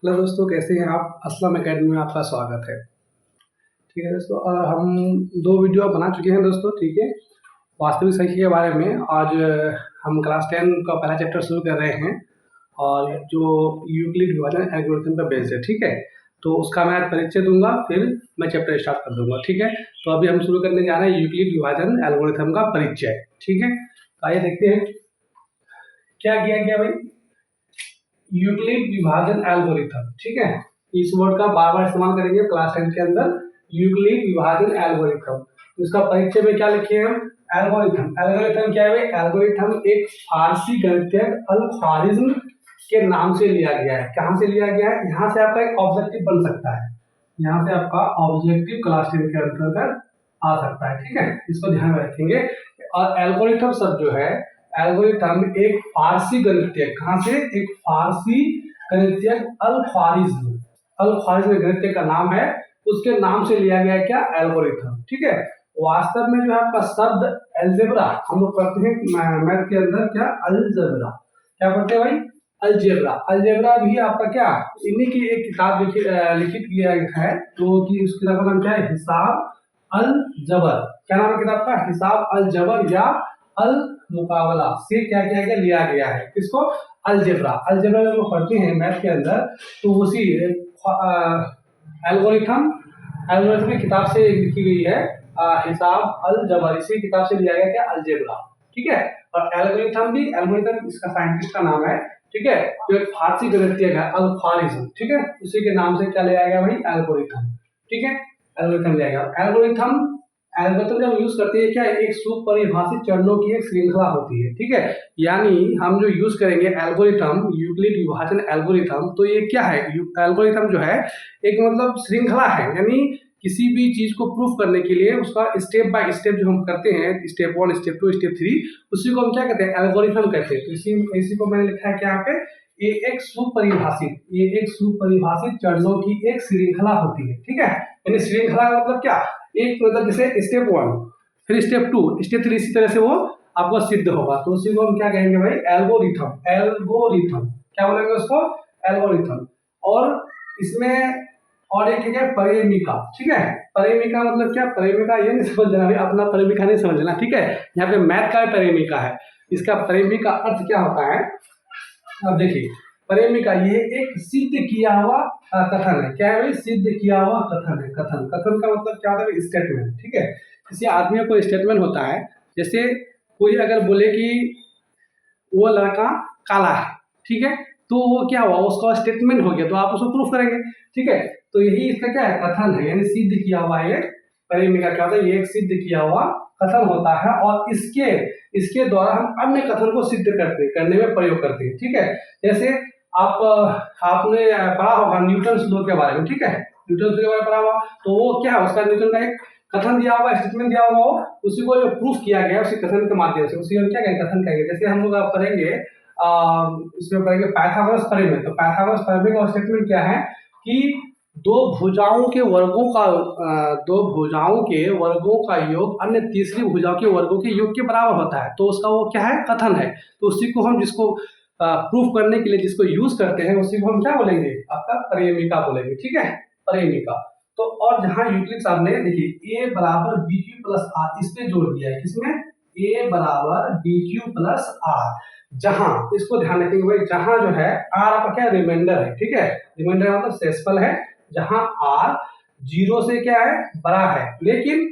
Hello दोस्तों, कैसे हैं आप? असलम एकेडमी में आपका स्वागत है। ठीक है दोस्तों, हम 2 वीडियो बना चुके हैं दोस्तों। ठीक है, वास्तविक संख्या के बारे में आज हम क्लास 10 का पहला चैप्टर शुरू कर रहे हैं और जो यूक्लिड विभाजन एल्गोरिथम पर बेस्ड है। ठीक है, तो उसका मैं आज परिचय दूंगा, फिर मैं चैप्टर स्टार्ट कर दूंगा। ठीक है, तो अभी हम शुरू करने जा रहे हैं यूक्लिड विभाजन एल्गोरिथम का परिचय। ठीक है, आइए देखते हैं क्या किया गया भाई। यूक्लिड विभाजन एल्गोरिथम, ठीक है, इस वर्ड का बार बार इस्तेमाल करेंगे क्लास 10 के अंदर। यूक्लिड विभाजन एल्गोरिथम, इसका परिचय में क्या लिखे हम? एल्गोरिथम। एल्गोरिथम क्या है? एल्गोरिथम एक फारसी गणितज्ञ अल-ख्वारिज्म के नाम से लिया गया है। कहां से लिया गया है? यहाँ से आपका एक ऑब्जेक्टिव बन सकता है, यहाँ से आपका ऑब्जेक्टिव क्लास 10 के अंतर्गत आ सकता है। ठीक है, इसको ध्यान में रखेंगे। और एल्गोरिथम शब्द जो है, एल्गोरिथम एक फारसी गणितज्ञ, कहां से? एक फारसी गणितज्ञ अल-ख्वारिज्म, अल-ख्वारिज्म गणितज्ञ का नाम है, उसके नाम से लिया गया क्या? एल्गोरिथम। ठीक है, वास्तव में जो है आपका शब्द अलजेब्रा, हम लोग पढ़ते हैं मैथ के अंदर, क्या? अलजेब्रा। क्या पढ़ते हैं भाई? अलजेब्रा। अलजेब्रा भी आपका क्या, इन्हीं की एक किताब लिखित किया है, तो कि उस किताब का नाम क्या है? हिसाब अल जबर। क्या नाम है किताब का? हिसाब अल जबर या अल मुकाबला से क्या किया गया? लिया गया है। किसको? अलजेब्रा। अलजेब्रा जब हम पढ़ते हैं मैथ के अंदर, तो उसी एल्गोरिथम, एल्गोरिथम की किताब से लिखी गई है। हिसाब अल जबर, इसी किताब से लिया गया क्या? अलजेब्रा। ठीक है, और एल्गोरिथम भी, एल्गोरिथम इसका साइंटिस्ट का नाम है। ठीक है, जो एक फारसी गणितज्ञ है अल-ख्वारिज्म, ठीक है, उसी के नाम से क्या लिया गया भाई? एल्गोरिथम। ठीक है, एल्गोरिथम लिया गया। एल्गोरिथम, एल्गोरिथम जब यूज करते हैं क्या, एक सुपरिभाषित चरणों की एक श्रृंखला होती है। ठीक है, यानी हम जो यूज करेंगे एल्गोरिथम, यूक्लिड विभाजन एल्गोरिथम, तो ये क्या है? एल्गोरिथम जो है एक मतलब श्रृंखला है, यानी किसी भी चीज को प्रूफ करने के लिए उसका स्टेप बाय स्टेप जो हम करते हैं, स्टेप 1, स्टेप 2, स्टेप 3, उसी को हम क्या कहते हैं? एल्गोरिथम कहते हैं। तो इसी को मैंने लिखा है क्या यहाँ पे? ये एक सुपरिभाषित चरणों की एक श्रृंखला होती है। ठीक है, यानी श्रृंखला का मतलब क्या? एक मतलब जैसे स्टेप 1, फिर स्टेप 2, स्टेप 3, इसी तरह से वो आपको सिद्ध होगा, तो उसी को हम क्या कहेंगे भाई? एल्गोरिथम। एल्गोरिथम क्या बोलेंगे उसको? एल्गोरिथम। और इसमें और एक क्या? परिमिका। ठीक है, परिमिका मतलब क्या? परिमिका ये नहीं समझना भाई, अपना परिमिका नहीं समझना। ठीक है, यहाँ पे मैथ का परिमिका है, इसका परिमिका अर्थ क्या होता है? अब देखिए, परिमिका ये एक सिद्ध किया हुआ कथन है। क्या है भाई? सिद्ध किया हुआ कथन है। कथन, कथन का मतलब क्या होता है? स्टेटमेंट। ठीक है, किसी आदमी को स्टेटमेंट होता है, जैसे कोई अगर बोले कि वो लड़का काला है, ठीक है, तो वो क्या हुआ? उसका स्टेटमेंट हो गया, तो आप उसको प्रूफ करेंगे। ठीक है, तो यही इसका क्या है? कथन है, यानी सिद्ध किया हुआ है। परिमिका क्या होता है? ये एक सिद्ध किया हुआ कथन होता है, और इसके इसके द्वारा हम अन्य कथन को सिद्ध करने में प्रयोग करते हैं। ठीक है, जैसे आप आपने पढ़ा होगा न्यूटन लॉ के बारे में। ठीक है, न्यूटन के बारे में पढ़ा होगा, तो वो क्या है? उसका न्यूटन का एक कथन दिया हुआ, स्टेटमेंट दिया हुआ हो, उसी को जो प्रूफ किया गया उसी कथन के माध्यम से, उसी को क्या कहेंगे? कथन कहेंगे। जैसे हम लोग पढ़ेंगे इसमें पढ़ेंगे पाइथागोरस प्रमेय। तो पाइथागोरस प्रमेय का स्टेटमेंट क्या है कि दो भुजाओं के वर्गों का योग अन्य तीसरी भुजाओं के वर्गों के योग के बराबर होता है, तो उसका वो क्या है? कथन है। तो उसी को हम जिसको प्रूफ करने के लिए जिसको यूज करते हैं, उसी को हम क्या बोलेंगे? आपका परिमिका बोलेंगे। ठीक है, परिमिका। तो और जहां यूक्लिड साहब ने देखिए a बराबर बी क्यू प्लस आर, इस पे जोड़ दिया है। किसमें? a बराबर बी क्यू प्लस आर। जहां, इसको ध्यान रखेंगे भाई, जहां जो है आर आपका क्या? रिमाइंडर है। ठीक है, रिमाइंडर मतलब शेषफल है, जहां आर जीरो से क्या है? बड़ा है, लेकिन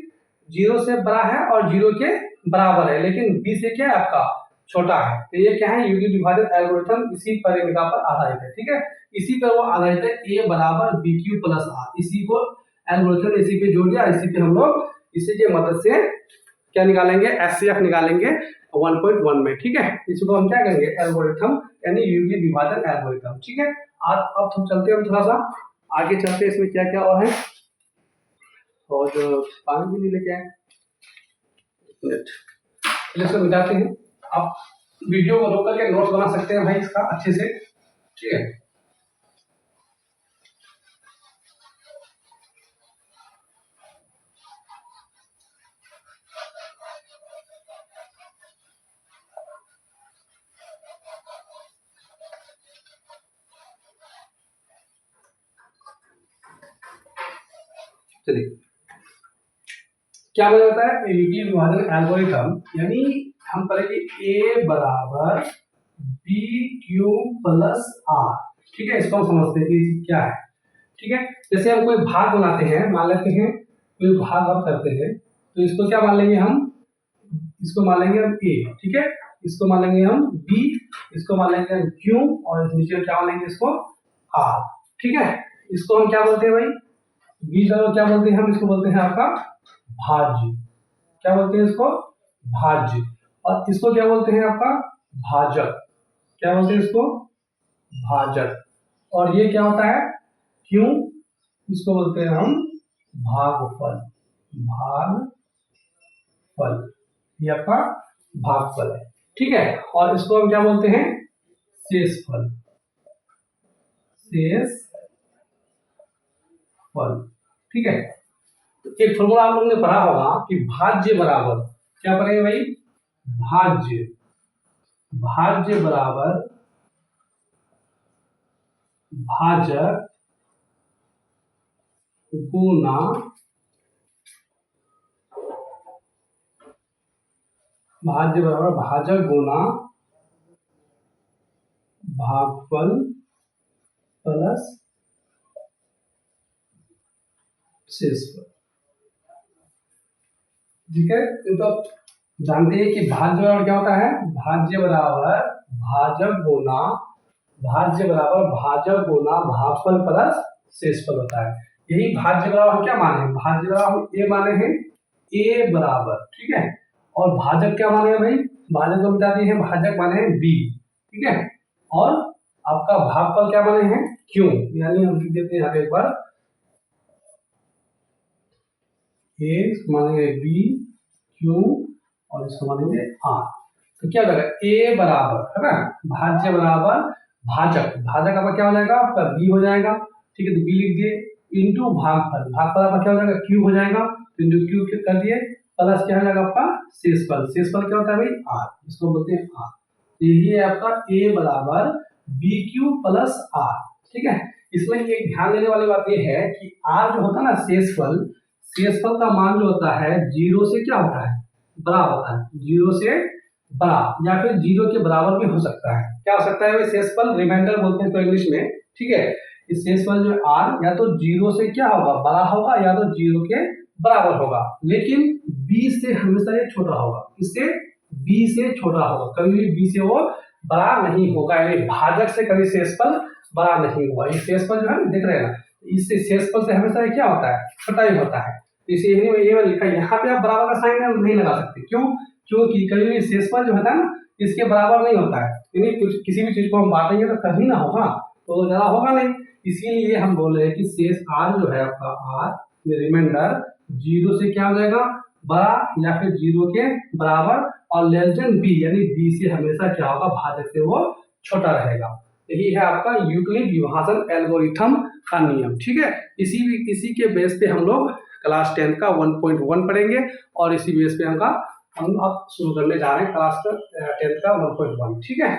जीरो से बड़ा है और जीरो के बराबर है, लेकिन बी से क्या है? आपका छोटा है। तो ये क्या है? यूक्लिड विभाजन एल्गोरिथम इसी परिमिका पर आधारित है। ठीक है, इसी पर वो आधारित है, a बराबर बी क्यू प्लस आर। इसी को एल्गोरिथम इसी पे जोड़ दिया, इसी पे हम लोग इसी के मदद से क्या निकालेंगे? एचसीएफ निकालेंगे 1.1 में। ठीक है, इसको हम क्या करेंगे? एल्गोरिथम, यानी यूक्लिड विभाजन एल्गोरिथम। ठीक है, आज अब हम चलते हैं, हम थोड़ा सा आगे चलते हैं, इसमें क्या क्या और है, और जो पानी भी नहीं लेके आए, इसको मिटाते हैं। आप वीडियो को रोक करके नोट्स बना सकते हैं भाई इसका अच्छे से। ठीक है, चलिए क्या बोला जाता है यूक्लिड विभाजन एल्गोरिथम, यानी हम करेंगे ए बराबर बी क्यू प्लस आर। ठीक है, इसको हम समझते हैं कि क्या है। ठीक है, जैसे हम कोई भाग बनाते हैं, मान लेते हैं कोई भाग हम करते हैं, तो इसको क्या मान लेंगे हम, इसको मान लेंगे हम ए। ठीक है, इसको मान लेंगे हम बी, इसको मान लेंगे हम क्यू, और इस नीचे क्या मान लेंगे इसको आर। ठीक है, इसको हम क्या बोलते हैं भाई, बी को क्या बोलते हैं हम, इसको बोलते हैं आपका भाज्य। क्या बोलते हैं इसको, भाज्य। और इसको क्या बोलते हैं आपका भाजक। क्या बोलते हैं इसको, भाजक। और ये क्या होता है क्यों, इसको बोलते हैं हम भागफल। भागफल, ये आपका भागफल है। ठीक है, और इसको हम क्या बोलते हैं शेषफल। शेषफल। ठीक है, तो एक फॉर्मूला आप लोगों ने पढ़ा होगा कि भाज्य बराबर, क्या पढ़ेंगे भाई, भाज्य। भाज्य बराबर भाजक गुना भाज्य बराबर भाजक गुना भागफल प्लस शेषफल। ठीक है, तो आप जानते हैं कि भाज्य बराबर क्या होता है, भाज्य बराबर भाजक गुना भागफल प्लस शेषफल होता है। यही भाज्य बराबर हम क्या माने हैं, भाज्य बराबर हम ए माने हैं, ए बराबर। ठीक है, और भाजक क्या माने हैं भाई, भाजक को मिटा दिए हैं, भाजक माने हैं बी। ठीक है, और आपका भागफल क्या माने हैं क्यू, यानी हम लिख देते हैं यहाँ पे एक बार ए मानेंगे बी क्यू और इसको मानेंगे आर। तो क्या हो जाएगा ए बराबर है ना, भाज्य बराबर भाजक, भाजक आपका क्या हो जाएगा आपका बी हो जाएगा। ठीक है, तो बी लिख दिए, इंटू भागफल, भागफल आपका क्या हो जाएगा क्यू हो जाएगा, इंटू क्यू कर दिए, प्लस क्या हो जाएगा आपका शेषफल। शेषफल क्या होता है भाई आर, इसको बोलते हैं आर। तो यही है आपका ए बराबर बी क्यू प्लस आर। ठीक है, इसमें एक ध्यान देने वाली बात यह है कि आर जो होता है ना शेषफल, शेषफल का मान जो होता है जीरो से क्या होता है बड़ा होता है, जीरो से बड़ा या फिर जीरो के बराबर भी हो सकता है। क्या हो सकता है शेषफल, रिमाइंडर बोलते हैं तो इंग्लिश में। ठीक है, इस शेषफल जो आर या तो जीरो से क्या होगा बड़ा होगा या तो जीरो के बराबर होगा, लेकिन बी से हमेशा ये छोटा होगा, इससे बी से छोटा होगा, कभी भी बी से वो बड़ा नहीं होगा, यानी भाजक से कभी शेषफल बड़ा नहीं होगा। ये शेषफल जो है देख रहे हैं ना, इससे शेषफल से हमेशा क्या होता है छोटा ही होता है। इसे ये लिखा है, यहाँ पे आप बराबर का साइन नहीं लगा सकते, क्यों, क्योंकि कभी भी शेषफल जो होता है ना इसके बराबर नहीं होता है, यानी कुछ किसी भी चीज को हम बांटेंगे तो कभी ना होगा, तो ज्यादा होगा नहीं। इसीलिए हम बोल रहे हैं कि शेष आर जो है आपका आर, ये रिमाइंडर जीरो से क्या हो जाएगा बड़ा या फिर जीरो के बराबर, और लेस देन बी, यानी बी से हमेशा क्या होगा भाजक से वो छोटा रहेगा। यही है आपका यूक्लिड विभाजन एल्गोरिथम का नियम। ठीक है, इसी के बेस पे हम लोग क्लास 10 का 1.1 पढ़ेंगे, और इसी बेस पे हम अब शुरू करने जा रहे हैं क्लास 10 का 1.1। ठीक है,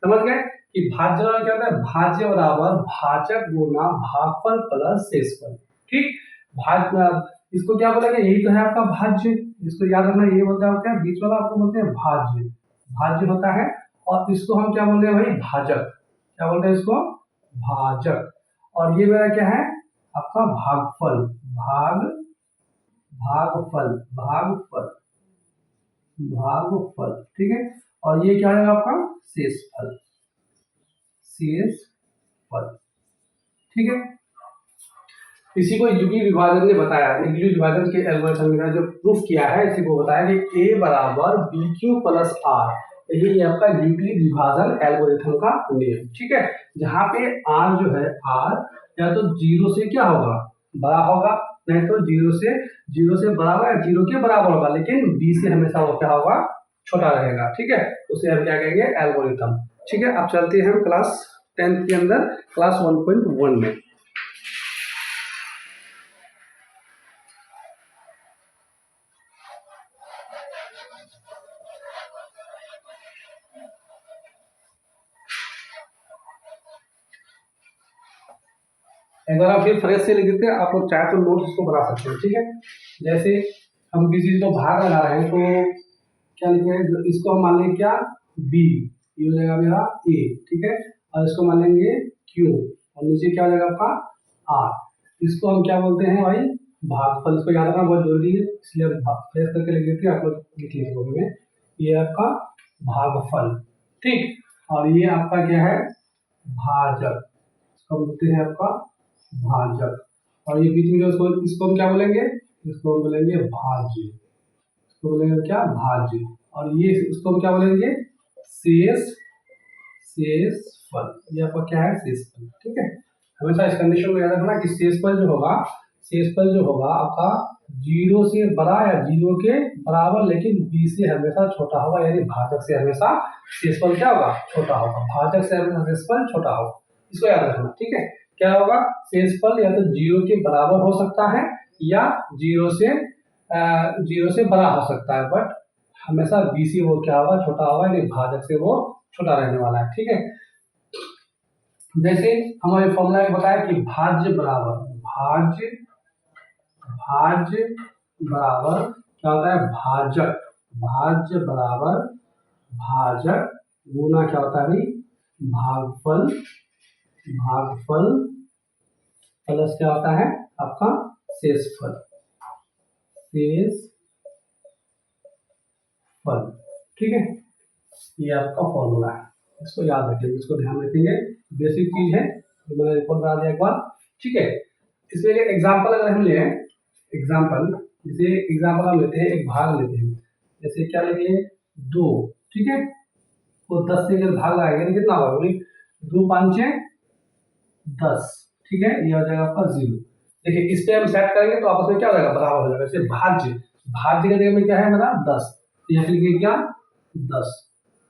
समझ गए कि भाज्य बराबर क्या होता है, भाज्य बराबर भाजक गुना भागफल प्लस शेषफल। ठीक, भाज्य इसको क्या बोलेंगे, यही तो है आपका भाज्य, इसको याद रखना, ये बोलता है क्या बीच वाला आपको बोलते हैं भाज्य, भाज्य होता है। और इसको हम क्या बोल रहे हैं भाई भाजक, क्या बोलते हैं इसको भाजक। और ये मेरा क्या है आपका भागफल, भागफल भागफल भागफल। ठीक है, और ये क्या है आपका शेषफल, शेषफल। ठीक है, इसी को यूक्लिड विभाजन ने बताया, यूक्लिड विभाजन के एल्गोरिथम का जो प्रूफ किया है, इसी को बताया कि a बराबर बी क्यू प्लस आर, यही आपका यूक्लिड विभाजन एल्गोरिथम का नियम। ठीक है, जहाँ पे r जो है r या तो जीरो से क्या होगा बड़ा होगा, नहीं तो जीरो से बड़ा होगा या जीरो के बराबर होगा, लेकिन b से हमेशा वो क्या होगा छोटा रहेगा। ठीक है, उसे हम क्या कहेंगे एल्गोरिथम। ठीक है, अब चलते हैं हम क्लास 10 के अंदर क्लास 1.1 में। एक बार आप फिर फ्रेश से लिख देते हैं, आप लोग चाहे तो नोट्स इसको बना सकते हैं, ठीक है। जैसे हम किसी चीज को भाग लगा रहे हैं तो क्या लिखेंगे, इसको हम मान लेंगे क्या, बी, ये हो जाएगा मेरा ए, ठीक है, और इसको मान लेंगे क्यू, और नीचे क्या हो जाएगा आपका आर। इसको हम क्या बोलते हैं भाई, भागफल। इसको याद रखना बहुत जरूरी है, इसलिए हम फ्रेश करके लिख देते हैं, आप लोग लिख लीजिए कॉपी में, ये आपका भागफल, ठीक। और ये आपका क्या है, भाजक, इसको बोलते हैं आपका भाजक। और ये बीच में जो इसको हम क्या बोलेंगे, इसको हम बोलेंगे भाज्य, इसको बोलेंगे क्या, भाज्य। और ये इसको हम क्या बोलेंगे, शेष, शेषफल, ये आपका क्या है, शेषफल, ठीक है। हमेशा इस कंडीशन को याद रखना कि शेषफल जो होगा, शेषफल जो होगा आपका जीरो से बड़ा या जीरो के बराबर, लेकिन बी से हमेशा छोटा होगा, यानी भाजक से हमेशा शेषफल क्या होगा, छोटा होगा। भाजक से हमेशा शेषफल छोटा होगा, इसको याद रखना, ठीक है। क्या होगा, शेषफल या तो जीरो के बराबर हो सकता है या जीरो से बड़ा हो सकता है, बट हमेशा बी से वो क्या होगा, छोटा होगा, यानी भाजक से वो छोटा रहने वाला है, ठीक है। जैसे हमारे फॉर्मूला में बताया कि भाज्य बराबर भाज्य, भाज्य बराबर क्या होता है, भाजक, भाज्य बराबर भाजक गुना क्या होता है भाई, भागफल, भागफल प्लस क्या होता है आपका शेषफल, शेषफल, ठीक है। ये आपका फॉर्मूला है, इसको याद रखिए, इसको ध्यान रखेंगे, बेसिक चीज है, तो मैंने रिपोर्ट बना दिया एक बार, ठीक है। इसमें एक एग्जांपल अगर हम लें, एग्जांपल, जैसे एग्जांपल हम लेते हैं, एक भाग लेते हैं, जैसे क्या लेंगे, 2, ठीक है। तो 10 से अगर भाग लगाएंगे तो कितना होगा, बोलिए, 2 5 6 10, ठीक है, ये हो जाएगा आपका 0। देखिए इस पे हम सेट करेंगे तो आपस में क्या हो जाएगा, बराबर हो जाएगा। जैसे भाज्य, भाज्य का जगह में क्या है मेरा 10, तो यहाँ पे लिखिए क्या, 10,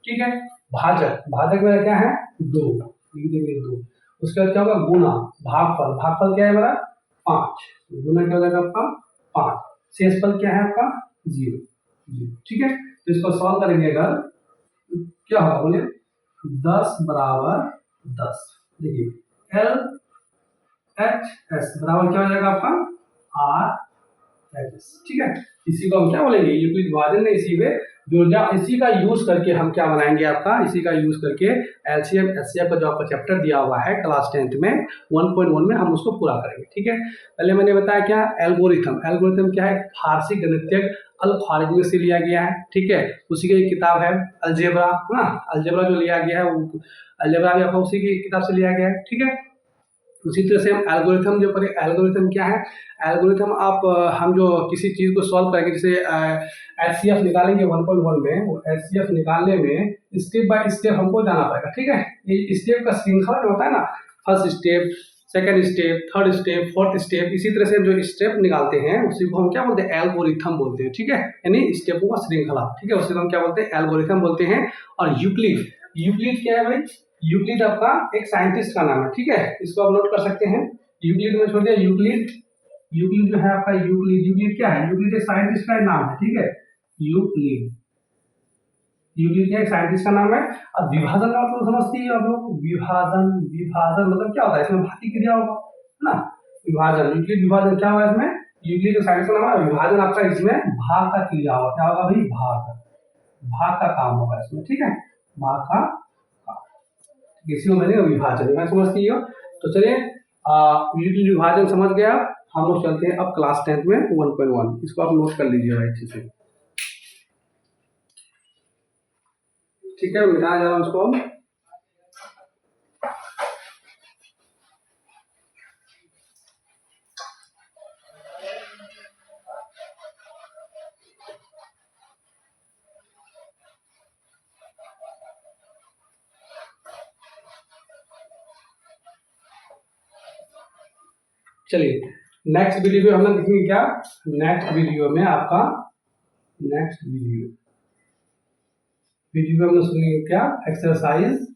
ठीक है। भाजक, भाजक मेरा क्या है 2, लिख देंगे 2। उसके बाद क्या होगा, गुना, भागफल, भागफल क्या है मेरा 5, गुना क्या हो जाएगा आपका 5, शेषफल क्या है आपका 0, ठीक है। तो इसको सॉल्व करेंगे अगर, क्या होगा बोलिए, 10 बराबर 10, देखिए एल एच एस बराबर क्या हो जाएगा आपका आर एच एस, ठीक है। इसी को हम क्या बोलेंगे, यूक्लिड विभाजन, इसी में जुड़ जा, इसी का यूज करके हम क्या बनाएंगे आपका, इसी का यूज करके एलसीएम एचसीएफ का जो आपका चैप्टर दिया हुआ है क्लास 10th में 1.1 में, हम उसको पूरा करेंगे, ठीक है। पहले मैंने बताया क्या, एल्गोरिथम, एल्गोरिथम क्या है, फारसी गणितज्ञ अल ख्वारिज़मी से लिया गया है, ठीक है। उसी की एक किताब है अलजेब्रा, है ना, अलजेब्रा जो लिया गया है वो अलजेब्रा भी आपका उसी की किताब से लिया गया है, ठीक है। उसी तरह से हम एल्गोरिथम जो पढ़े, एल्गोरिथम क्या है, एल्गोरिथम आप हम जो किसी चीज़ को सॉल्व करेंगे, जैसे एचसीएफ निकालेंगे 1.1 में, वो एचसीएफ निकालने में स्टेप बाय स्टेप हमको जाना पड़ेगा, ठीक है। ये स्टेप का श्रृंखला जो होता है ना, first step, second step, third step, fourth step, इसी तरह से जो स्टेप निकालते हैं उसी को हम क्या बोलते हैं, एल्गोरिथम बोलते हैं, ठीक है, यानी स्टेपों का श्रृंखला, ठीक है, उसी को हम क्या बोलते हैं, एल्गोरिथम बोलते हैं। और यूक्लिड, यूक्लिड क्या है भाई, यूक्लिड आपका एक साइंटिस्ट का नाम है, ठीक है, इसको आप नोट कर सकते हैं। यूक्लिड में छोड़ दिया, यूक्लिड, यूक्लिड जो है आपका यूक्लिड, यूक्लिड क्या है, यूक्लिड एक साइंटिस्ट का नाम है, ठीक है, यूक्लिड, यूक्लिड क्या एक साइंटिस्ट का नाम है। और विभाजन का मतलब समझते ही आप लोग, विभाजन, विभाजन मतलब क्या होता है, इसमें भाग की क्रिया होगा, है ना, विभाजन, यूक्लिड विभाजन क्या होगा इसमें, यूक्लिड एक साइंटिस्ट का नाम है, विभाजन आपका इसमें भाग का क्रिया होगा, क्या होगा भाई, भाग, भाग का काम होगा इसमें, ठीक है, भाग का, किसी को मैंने विभाजन मैं समझती हो। तो चलिए विभाजन समझ गया, हम लोग चलते हैं अब क्लास 10th में 1.1, इसको आप नोट कर लीजिएगा अच्छे से, ठीक है। मिटा जा रहा हूँ उसको, चलिए नेक्स्ट वीडियो में हम लोग देखेंगे क्या, नेक्स्ट वीडियो में आपका, नेक्स्ट वीडियो में हम लोग सुनेंगे क्या, एक्सरसाइज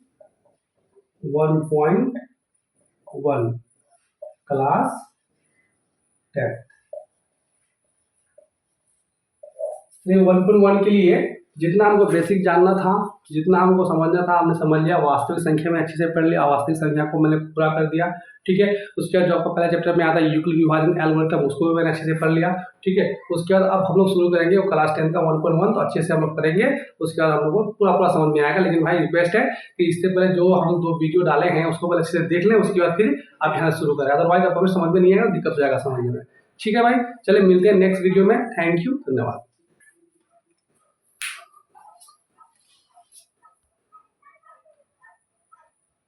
1.1 क्लास 10। 1.1 के लिए जितना हमको बेसिक जानना था, जितना हमको समझना था, हमने समझ लिया। वास्तविक संख्या में अच्छे से पढ़ लिया, अवास्तविक संख्या को मैंने पूरा कर दिया, ठीक है। उसके बाद जो आपको पहला चैप्टर में आता है यूक्लिड विभाजन एल्गोरिथम, उसको भी मैंने अच्छे से पढ़ लिया, ठीक है। उसके बाद अब हम लोग शुरू करेंगे वो क्लास 10 का 1.1, तो अच्छे से हम लोग करेंगे। उसके बाद हम लोग को पूरा समझ में आएगा। लेकिन भाई रिक्वेस्ट है कि इससे पहले जो हम 2 वीडियो डाले हैं उसको पहले अच्छे से देख लें, उसके बाद फिर आप यहाँ शुरू करें। अदरवाइज आपको समझ में नहीं आएगा, दिक्कत हो जाएगा समझने में। ठीक है भाई, चलिए मिलते हैं नेक्स्ट वीडियो में। थैंक यू, धन्यवाद।